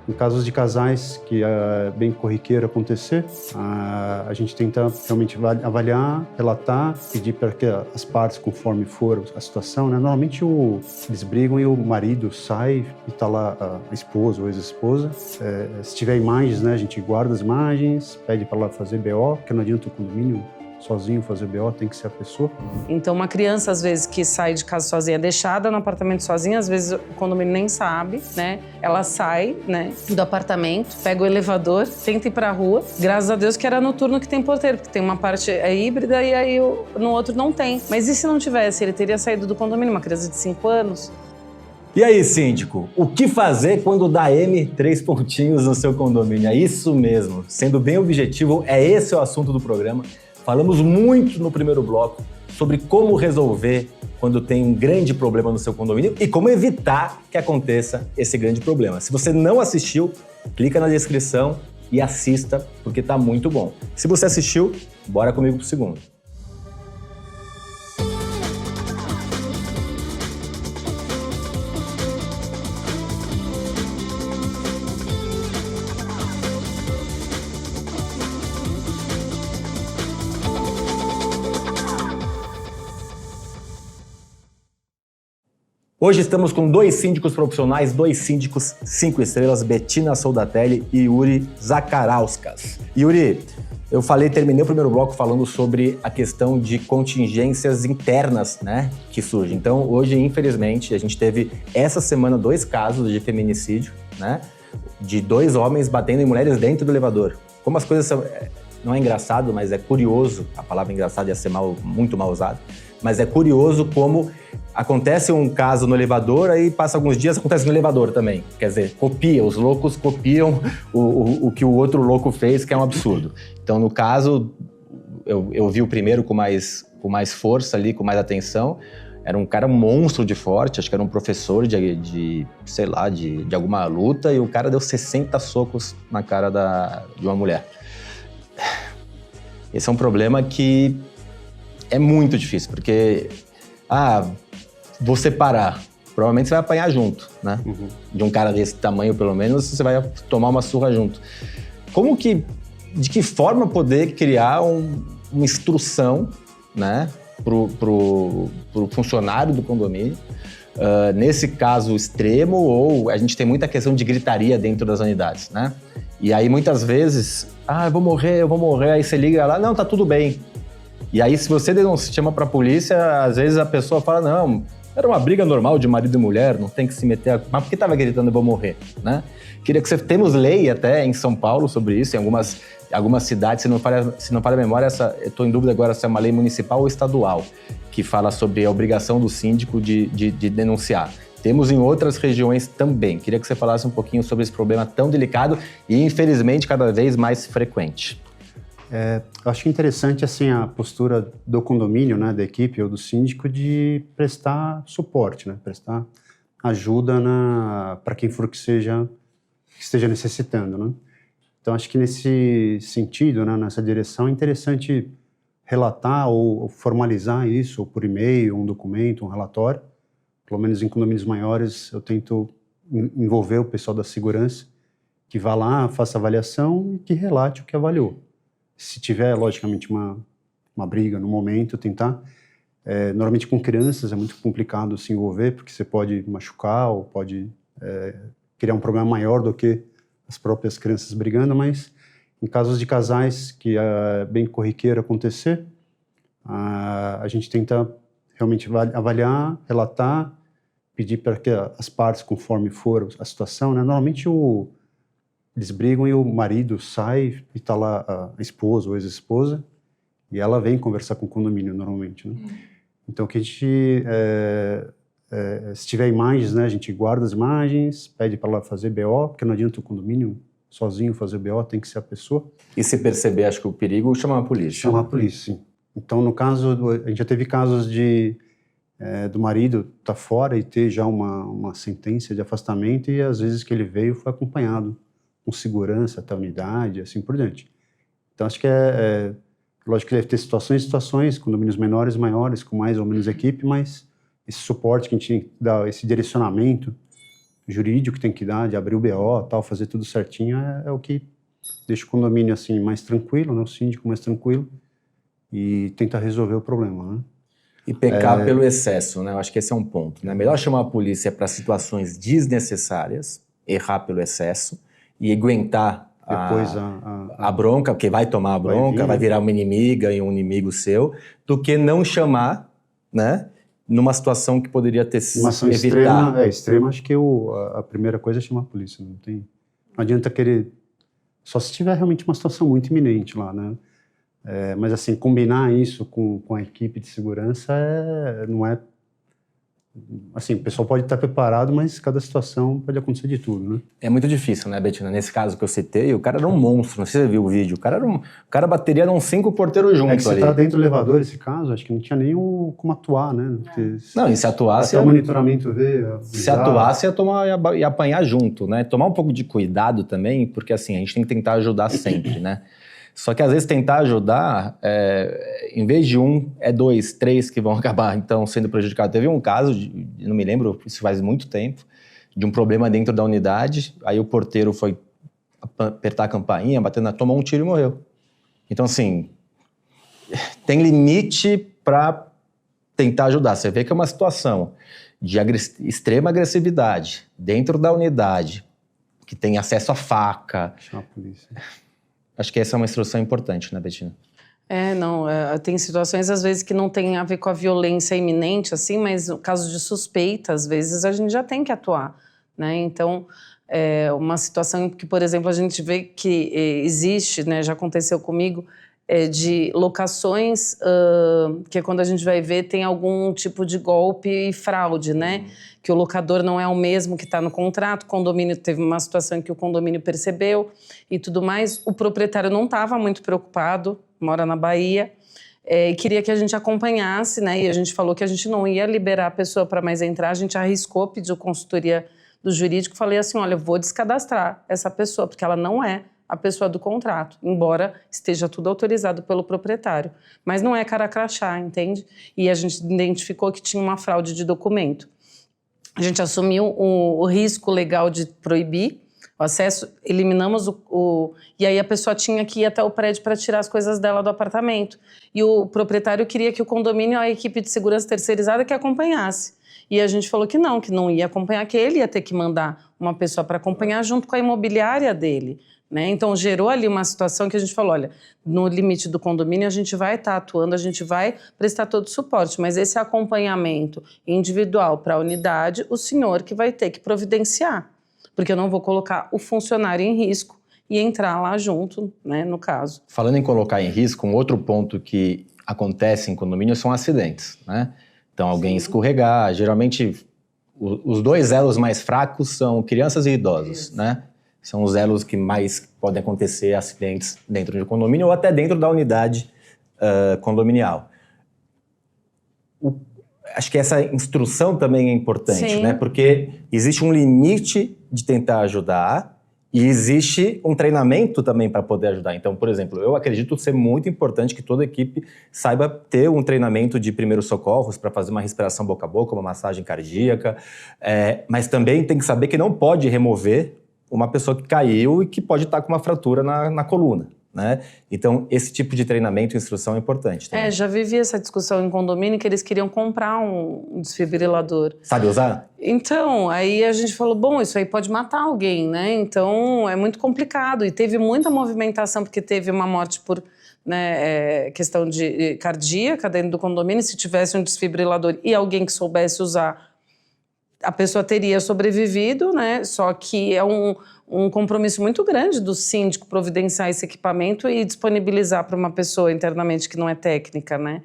Em casos de casais que é bem corriqueiro acontecer, a gente tenta realmente avaliar, relatar, pedir para que as partes, conforme for a situação, né? Normalmente eles brigam e o marido sai e está lá a esposa ou ex-esposa. Se tiver imagens, né, a gente guarda as imagens, pede para ela fazer BO, porque não adianta o condomínio sozinho fazer BO, tem que ser a pessoa. Então, uma criança, às vezes, que sai de casa sozinha, deixada no apartamento sozinha, às vezes o condomínio nem sabe, né? Ela sai, né, do apartamento, pega o elevador, tenta ir pra rua. Graças a Deus que era noturno que tem porteiro, porque tem uma parte híbrida e aí no outro não tem. Mas e se não tivesse? Ele teria saído do condomínio, uma criança de 5 anos. E aí, síndico, o que fazer quando dá M 3 pontinhos no seu condomínio? É isso mesmo. Sendo bem objetivo, é esse o assunto do programa. Falamos muito no primeiro bloco sobre como resolver quando tem um grande problema no seu condomínio e como evitar que aconteça esse grande problema. Se você não assistiu, clica na descrição e assista, porque tá muito bom. Se você assistiu, bora comigo pro segundo. Hoje estamos com 2 síndicos profissionais, 2 síndicos 5 estrelas, Bettina Soldatelli e Yuri Zakarauskas. Yuri, terminei o primeiro bloco falando sobre a questão de contingências internas, né, que surgem. Então, hoje, infelizmente, a gente teve essa semana 2 casos de feminicídio, né, de 2 homens batendo em mulheres dentro do elevador. Como as coisas são... Não é engraçado, mas é curioso, a palavra engraçado ia ser muito mal usada, mas é curioso como acontece um caso no elevador, aí passa alguns dias, acontece no elevador também. Quer dizer, os loucos copiam o que o outro louco fez, que é um absurdo. Então, no caso, eu vi o primeiro com mais força ali, com mais atenção. Era um cara monstro de forte, acho que era um professor de alguma luta, e o cara deu 60 socos na cara de uma mulher. Esse é um problema que é muito difícil, porque... vou separar. Provavelmente você vai apanhar junto, né? Uhum. De um cara desse tamanho, pelo menos, você vai tomar uma surra junto. De que forma poder criar uma instrução, né, pro funcionário do condomínio, nesse caso extremo, ou a gente tem muita questão de gritaria dentro das unidades, né? E aí, muitas vezes, eu vou morrer, aí você liga lá, não, tá tudo bem. E aí, se você chama pra polícia, às vezes a pessoa fala, não, era uma briga normal de marido e mulher, não tem que se meter... Mas por que tava gritando, eu vou morrer, né? Queria que temos lei até em São Paulo sobre isso, em algumas cidades, se não falha a memória, eu tô em dúvida agora se é uma lei municipal ou estadual, que fala sobre a obrigação do síndico de denunciar. Temos em outras regiões também. Queria que você falasse um pouquinho sobre esse problema tão delicado e, infelizmente, cada vez mais frequente. Eu acho interessante assim, a postura do condomínio, né, da equipe ou do síndico de prestar suporte, né, prestar ajuda para quem for que esteja necessitando, né? Então, acho que nesse sentido, né, nessa direção, é interessante relatar ou formalizar isso, ou por e-mail, um documento, um relatório. Pelo menos em condomínios maiores, eu tento envolver o pessoal da segurança, que vá lá, faça avaliação e que relate o que avaliou. Se tiver, logicamente, uma briga no momento, tentar. Normalmente com crianças é muito complicado se envolver, porque você pode machucar ou pode criar um problema maior do que as próprias crianças brigando, mas em casos de casais que é bem corriqueiro acontecer, a gente tenta realmente avaliar, relatar, pedir para que as partes, conforme for a situação, né? Normalmente eles brigam e o marido sai e está lá a esposa ou ex-esposa e ela vem conversar com o condomínio normalmente, né? Então, o que a gente... se tiver imagens, né, a gente guarda as imagens, pede para ela fazer BO, porque não adianta o condomínio sozinho fazer BO, tem que ser a pessoa. E se perceber, acho que o perigo, chama a polícia. Chama a polícia, sim. Então, no caso, a gente já teve casos do marido estar fora e ter já uma sentença de afastamento e às vezes que ele veio foi acompanhado com segurança até a unidade, assim por diante. Então, acho que lógico que deve ter situações, condomínios menores, maiores, com mais ou menos equipe, mas esse suporte que a gente dá, esse direcionamento jurídico que tem que dar, de abrir o BO, tal, fazer tudo certinho, é o que deixa o condomínio assim mais tranquilo, né? O síndico mais tranquilo e tenta resolver o problema, né? E pecar pelo excesso, né? Eu acho que esse é um ponto, né? Melhor chamar a polícia para situações desnecessárias, errar pelo excesso e aguentar Depois a bronca, porque vai tomar a bronca, vai virar uma inimiga e um inimigo seu, do que não chamar, né? Numa situação que poderia ter sido uma ação evitar. extrema, acho que a primeira coisa é chamar a polícia. Não adianta querer... Só se tiver realmente uma situação muito iminente lá, né? Mas, assim, combinar isso com a equipe de segurança não é... Assim, o pessoal pode estar preparado, mas cada situação pode acontecer de tudo, né? É muito difícil, né, Betina? Nesse caso que eu citei, o cara era um monstro, não sei se você viu o vídeo. O cara bateria uns 5 porteiros juntos É que você ali. tá dentro do elevador, esse caso, acho que não tinha nem como atuar, né? Porque Não, e se atuasse... até o monitoramento Se atuasse, ia apanhar junto, né? Tomar um pouco de cuidado também, porque assim, a gente tem que tentar ajudar sempre, né? Só que às vezes tentar ajudar, em vez de é 2, 3 que vão acabar então sendo prejudicados. Teve um caso, não me lembro, isso faz muito tempo, de um problema dentro da unidade, aí o porteiro foi apertar a campainha, tomou um tiro e morreu. Então assim, tem limite para tentar ajudar. Você vê que é uma situação de extrema agressividade dentro da unidade, que tem acesso à faca. Chama a polícia. Acho que essa é uma instrução importante, né, Betina? Tem situações, às vezes, que não tem a ver com a violência iminente, assim, mas no caso de suspeita, às vezes, a gente já tem que atuar, né? Então, uma situação que, por exemplo, a gente vê que existe, né, já aconteceu comigo, de locações que quando a gente vai ver tem algum tipo de golpe e fraude, né? Que o locador não é o mesmo que está no contrato, o condomínio teve uma situação que o condomínio percebeu e tudo mais. O proprietário não estava muito preocupado, mora na Bahia, e queria que a gente acompanhasse, né? E a gente falou que a gente não ia liberar a pessoa para mais entrar, a gente arriscou, pediu consultoria do jurídico, falei assim, olha, eu vou descadastrar essa pessoa, porque ela não é a pessoa do contrato, embora esteja tudo autorizado pelo proprietário. Mas não é cara crachá, entende? E a gente identificou que tinha uma fraude de documento. A gente assumiu o risco legal de proibir o acesso, eliminamos e aí a pessoa tinha que ir até o prédio para tirar as coisas dela do apartamento. E o proprietário queria que o condomínio, a equipe de segurança terceirizada, que acompanhasse. E a gente falou que não ia acompanhar, que ele ia ter que mandar uma pessoa para acompanhar junto com a imobiliária dele, né? Então, gerou ali uma situação que a gente falou, olha, no limite do condomínio a gente vai estar atuando, a gente vai prestar todo o suporte, mas esse acompanhamento individual para a unidade, o senhor que vai ter que providenciar, porque eu não vou colocar o funcionário em risco e entrar lá junto, né, no caso. Falando em colocar em risco, um outro ponto que acontece em condomínio são acidentes, né? Então, alguém escorregar, geralmente os 2 elos mais fracos são crianças e idosos, né? São os elos que mais podem acontecer acidentes dentro de um condomínio ou até dentro da unidade condominial. Acho que essa instrução também é importante, Sim. né? Porque existe um limite de tentar ajudar e existe um treinamento também para poder ajudar. Então, por exemplo, eu acredito ser muito importante que toda equipe saiba ter um treinamento de primeiros socorros para fazer uma respiração boca a boca, uma massagem cardíaca, mas também tem que saber que não pode remover uma pessoa que caiu e que pode estar com uma fratura na coluna, né? Então, esse tipo de treinamento e instrução é importante também. Já vivi essa discussão em condomínio que eles queriam comprar um desfibrilador. Sabe usar? Então, aí a gente falou, bom, isso aí pode matar alguém, né? Então, é muito complicado. E teve muita movimentação, porque teve uma morte por questão de cardíaca dentro do condomínio. Se tivesse um desfibrilador e alguém que soubesse usar, a pessoa teria sobrevivido, né? Só que é um compromisso muito grande do síndico providenciar esse equipamento e disponibilizar para uma pessoa internamente que não é técnica, né?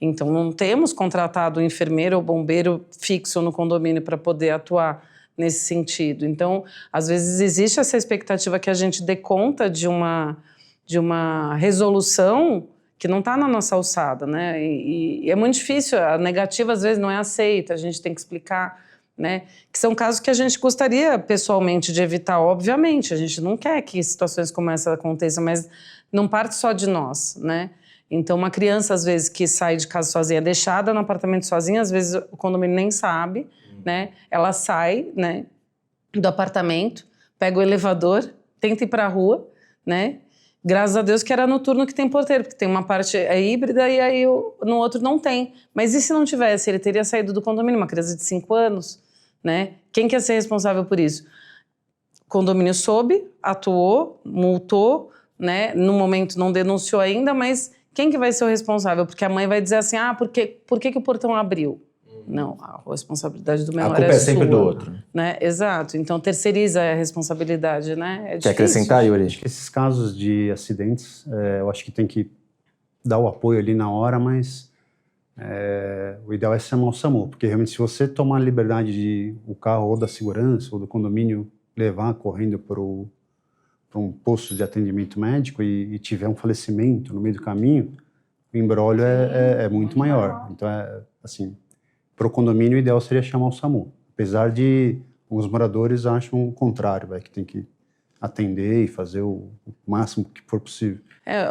Então, não temos contratado um enfermeiro ou bombeiro fixo no condomínio para poder atuar nesse sentido. Então, às vezes existe essa expectativa que a gente dê conta de uma resolução que não está na nossa alçada, né? E é muito difícil, a negativa às vezes não é aceita, a gente tem que explicar, né? Que são casos que a gente gostaria pessoalmente de evitar, obviamente. A gente não quer que situações como essa aconteçam, mas não parte só de nós, né? Então, uma criança, às vezes, que sai de casa sozinha, deixada no apartamento sozinha, às vezes o condomínio nem sabe, né? Ela sai, né? do apartamento, pega o elevador, tenta ir para a rua, né? Graças a Deus que era noturno que tem porteiro, porque tem uma parte híbrida e aí no outro não tem. Mas e se não tivesse? Ele teria saído do condomínio, uma criança de 5 anos, né? Quem quer ser responsável por isso? O condomínio soube, atuou, multou, né? No momento não denunciou ainda, mas quem que vai ser o responsável? Porque a mãe vai dizer assim, por que o portão abriu? Não, a responsabilidade do menor A culpa é sempre sua, do outro. né? Exato, então terceiriza a responsabilidade, né? É difícil. Quer acrescentar, Yuri? Acho que esses casos de acidentes, eu acho que tem que dar o apoio ali na hora, mas o ideal é chamar o SAMU, porque realmente se você tomar a liberdade de o carro ou da segurança ou do condomínio levar correndo para um posto de atendimento médico e tiver um falecimento no meio do caminho, o imbróglio é muito maior. Então, assim, para o condomínio, o ideal seria chamar o SAMU. Apesar de alguns moradores acham o contrário, que tem que atender e fazer o máximo que for possível.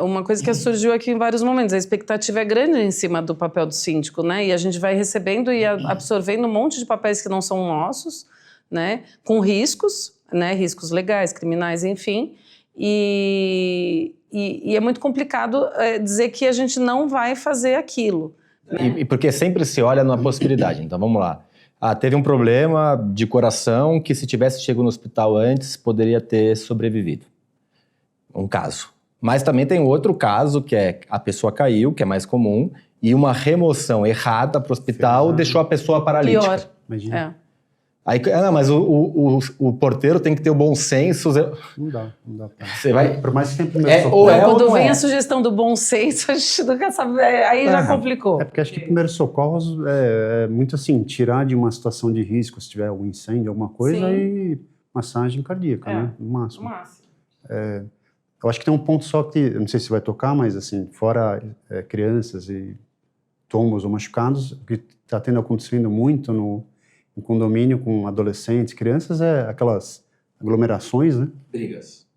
Uma coisa que surgiu aqui em vários momentos, a expectativa é grande em cima do papel do síndico, né? E a gente vai recebendo e absorvendo um monte de papéis que não são nossos, né? Com riscos, né? Riscos legais, criminais, enfim. E é muito complicado dizer que a gente não vai fazer aquilo. E porque sempre se olha numa possibilidade. Então, vamos lá. Teve um problema de coração que, se tivesse chegado no hospital antes, poderia ter sobrevivido. Um caso. Mas também tem outro caso, que é a pessoa caiu, que é mais comum, e uma remoção errada para o hospital deixou a pessoa paralítica. Pior. Imagina. Aí, mas o porteiro tem que ter o bom senso. Não dá. Você vai... Por mais que tenha primeiro socorro. Quando vem a sugestão do bom senso, a gente nunca sabe, aí já complicou. Porque acho que primeiros socorros é muito assim, tirar de uma situação de risco, se tiver um incêndio, alguma coisa, e massagem cardíaca, né? No máximo. Eu acho que tem um ponto só que, eu não sei se vai tocar, mas assim, fora crianças e tombos ou machucados, o que está acontecendo muito em condomínio com adolescentes, crianças, aquelas aglomerações, né? Brigas.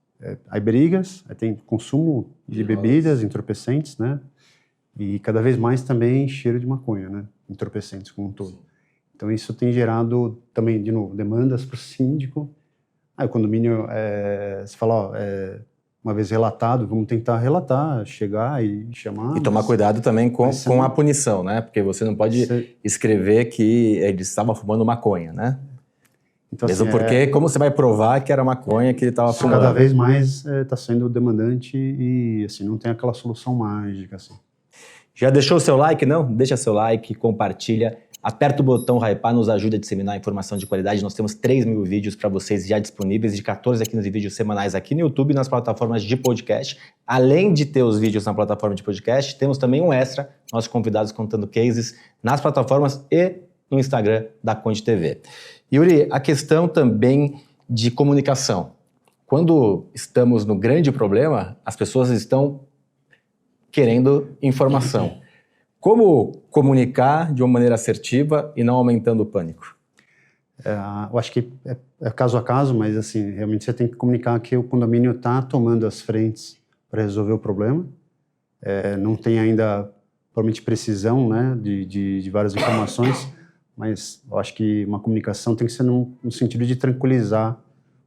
Aí brigas, aí tem consumo de bebidas, entorpecentes, né? E cada vez mais também cheiro de maconha, né? Entorpecentes como um todo. Então isso tem gerado também, de novo, demandas para o síndico. Aí o condomínio, você fala, uma vez relatado, vamos tentar relatar, chegar e chamar. E tomar cuidado também com a punição, né? Porque você não pode escrever que ele estava fumando maconha, né? Então, mesmo assim, porque como você vai provar que era maconha que ele estava fumando? Cada vez mais está sendo demandante e assim, não tem aquela solução mágica. Assim. Já deixou o seu like? Não? Deixa seu like, compartilha. Aperta o botão Hypar, nos ajuda a disseminar informação de qualidade. Nós temos 3.000 vídeos para vocês já disponíveis, de 14 a 15 vídeos semanais aqui no YouTube e nas plataformas de podcast. Além de ter os vídeos na plataforma de podcast, temos também um extra, nossos convidados contando cases nas plataformas e no Instagram da Conde TV. Yuri, a questão também de comunicação. Quando estamos no grande problema, as pessoas estão querendo informação. Como comunicar de uma maneira assertiva e não aumentando o pânico? Eu acho que é caso a caso, mas assim, realmente você tem que comunicar que o condomínio está tomando as frentes para resolver o problema. Não tem ainda, provavelmente, precisão, né, de várias informações, mas eu acho que uma comunicação tem que ser no sentido de tranquilizar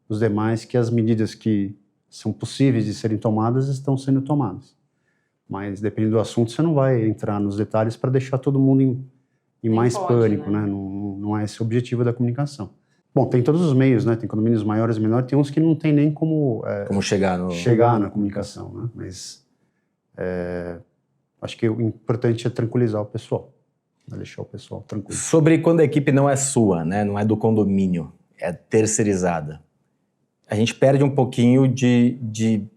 os demais que as medidas que são possíveis de serem tomadas estão sendo tomadas. Mas, dependendo do assunto, você não vai entrar nos detalhes para deixar todo mundo em mais pânico, né? Não é esse o objetivo da comunicação. Bom, tem todos os meios, né? Tem condomínios maiores e menores, tem uns que não tem nem como chegar na comunicação, né? Mas acho que o importante é tranquilizar o pessoal, deixar o pessoal tranquilo. Sobre quando a equipe não é sua, né? Não é do condomínio, é terceirizada. A gente perde um pouquinho de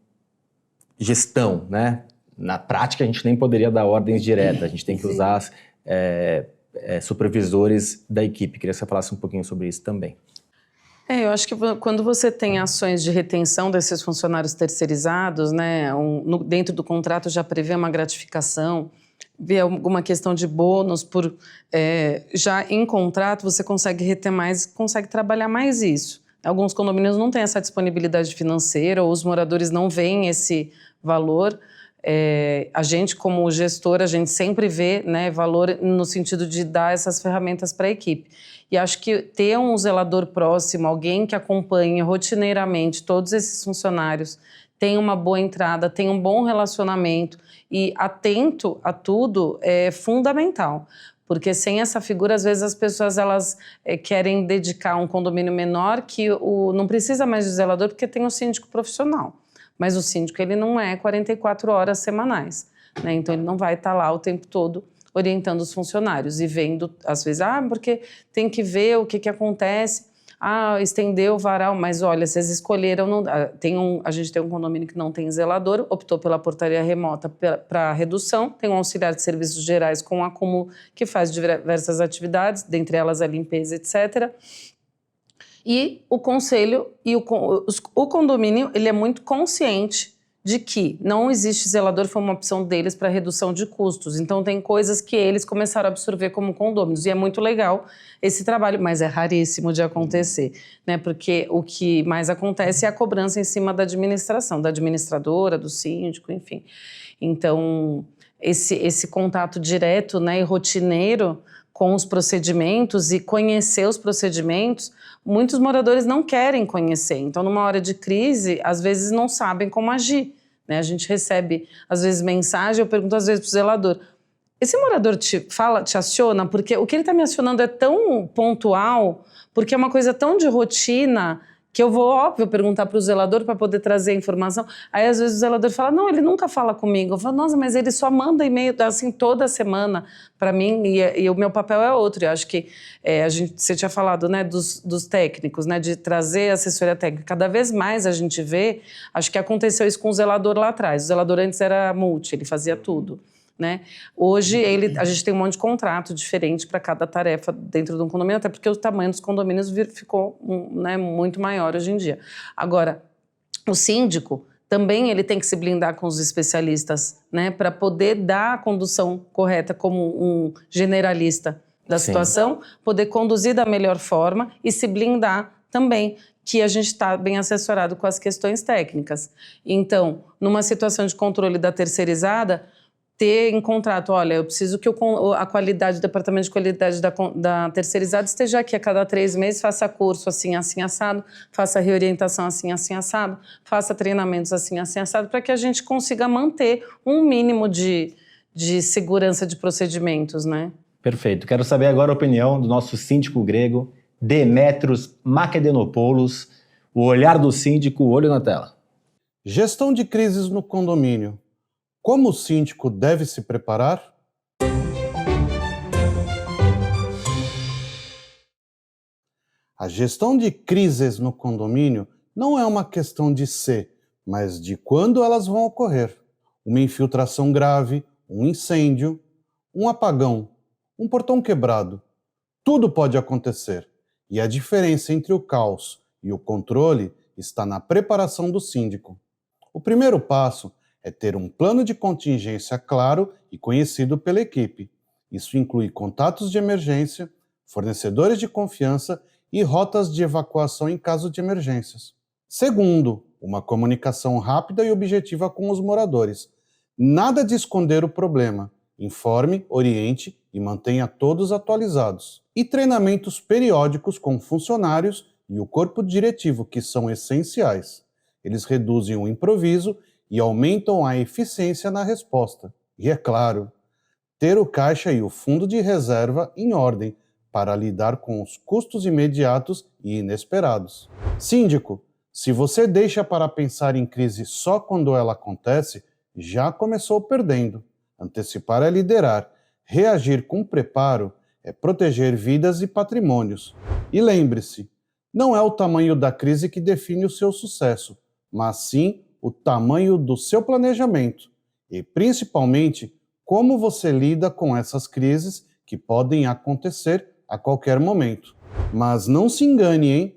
gestão, né? Na prática, a gente nem poderia dar ordens diretas, a gente tem que usar supervisores da equipe. Queria que você falasse um pouquinho sobre isso também. Eu acho que quando você tem ações de retenção desses funcionários terceirizados, né, dentro do contrato já prevê uma gratificação, vê alguma questão de bônus, já em contrato você consegue reter mais, consegue trabalhar mais isso. Alguns condomínios não têm essa disponibilidade financeira, ou os moradores não veem esse valor. A gente, como gestor, a gente sempre vê, né, valor no sentido de dar essas ferramentas para a equipe. E acho que ter um zelador próximo, alguém que acompanhe rotineiramente todos esses funcionários, tem uma boa entrada, tem um bom relacionamento e atento a tudo é fundamental. Porque sem essa figura, às vezes as pessoas elas querem dedicar um condomínio menor que não precisa mais de zelador porque tem o síndico profissional. Mas o síndico ele não é 44 horas semanais, né? Então ele não vai estar lá o tempo todo orientando os funcionários e vendo, às vezes, porque tem que ver o que acontece. Estendeu o varal, mas olha, vocês escolheram... a gente tem um condomínio que não tem zelador, optou pela portaria remota para redução, tem um auxiliar de serviços gerais com acúmulo que faz diversas atividades, dentre elas a limpeza, etc. E o conselho e o condomínio, ele é muito consciente de que não existe zelador, foi uma opção deles para redução de custos. Então tem coisas que eles começaram a absorver como condôminos. E é muito legal esse trabalho, mas é raríssimo de acontecer, né? Porque o que mais acontece é a cobrança em cima da administração, da administradora, do síndico, enfim. Então, esse contato direto, né, e rotineiro com os procedimentos e conhecer os procedimentos, muitos moradores não querem conhecer. Então, numa hora de crise, às vezes não sabem como agir, né? A gente recebe, às vezes, mensagem, eu pergunto às vezes para o zelador, esse morador te aciona? Porque o que ele está me acionando é tão pontual, porque é uma coisa tão de rotina, que eu vou, óbvio, perguntar para o zelador para poder trazer a informação. Aí, às vezes, o zelador fala, não, ele nunca fala comigo. Eu falo, nossa, mas ele só manda e-mail, assim, toda semana para mim, e o meu papel é outro. Eu acho que você tinha falado, né, dos técnicos, né, de trazer assessoria técnica. Cada vez mais a gente vê, acho que aconteceu isso com o zelador lá atrás. O zelador antes era multi, ele fazia tudo, né? Hoje a gente tem um monte de contrato diferente para cada tarefa dentro de um condomínio, até porque o tamanho dos condomínios ficou, né, muito maior hoje em dia. Agora, o síndico também ele tem que se blindar com os especialistas, né, para poder dar a condução correta como um generalista da situação, poder conduzir da melhor forma e se blindar também, que a gente está bem assessorado com as questões técnicas. Então, numa situação de controle da terceirizada, ter em contrato, olha, eu preciso que a qualidade, o departamento de qualidade da terceirizada esteja aqui a cada 3 meses, faça curso assim, assim, assado, faça reorientação assim, assim, assado, faça treinamentos assim, assim, assado, para que a gente consiga manter um mínimo de segurança de procedimentos, né? Perfeito. Quero saber agora a opinião do nosso síndico grego, Demetros Makedenopoulos, o olhar do síndico, olho na tela. Gestão de crises no condomínio. Como o síndico deve se preparar? A gestão de crises no condomínio não é uma questão de se, mas de quando elas vão ocorrer. Uma infiltração grave, um incêndio, um apagão, um portão quebrado. Tudo pode acontecer. E a diferença entre o caos e o controle está na preparação do síndico. O primeiro passo é ter um plano de contingência claro e conhecido pela equipe. Isso inclui contatos de emergência, fornecedores de confiança e rotas de evacuação em caso de emergências. Segundo, uma comunicação rápida e objetiva com os moradores. Nada de esconder o problema. Informe, oriente e mantenha todos atualizados. E treinamentos periódicos com funcionários e o corpo diretivo, que são essenciais. Eles reduzem o improviso e aumentam a eficiência na resposta. E é claro, ter o caixa e o fundo de reserva em ordem para lidar com os custos imediatos e inesperados. Síndico, se você deixa para pensar em crise só quando ela acontece, já começou perdendo. Antecipar é liderar. Reagir com preparo é proteger vidas e patrimônios. E lembre-se, não é o tamanho da crise que define o seu sucesso, mas sim o tamanho do seu planejamento e, principalmente, como você lida com essas crises que podem acontecer a qualquer momento. Mas não se engane, hein?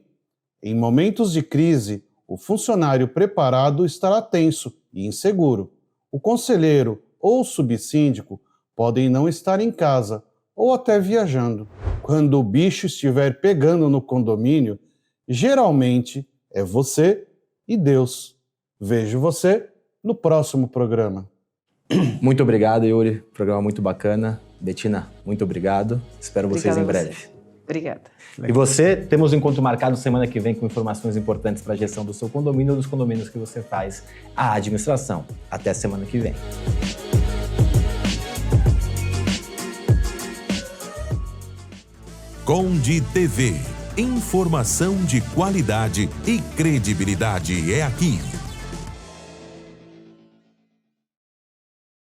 Em momentos de crise, o funcionário preparado estará tenso e inseguro. O conselheiro ou o subsíndico podem não estar em casa ou até viajando. Quando o bicho estiver pegando no condomínio, geralmente é você e Deus. Vejo você no próximo programa. Muito obrigado, Yuri. Programa muito bacana. Betina, muito obrigado. Espero vocês em breve. Obrigada. E você, temos um encontro marcado semana que vem com informações importantes para a gestão do seu condomínio ou dos condomínios que você faz a administração. Até semana que vem. Conde TV. Informação de qualidade e credibilidade é aqui.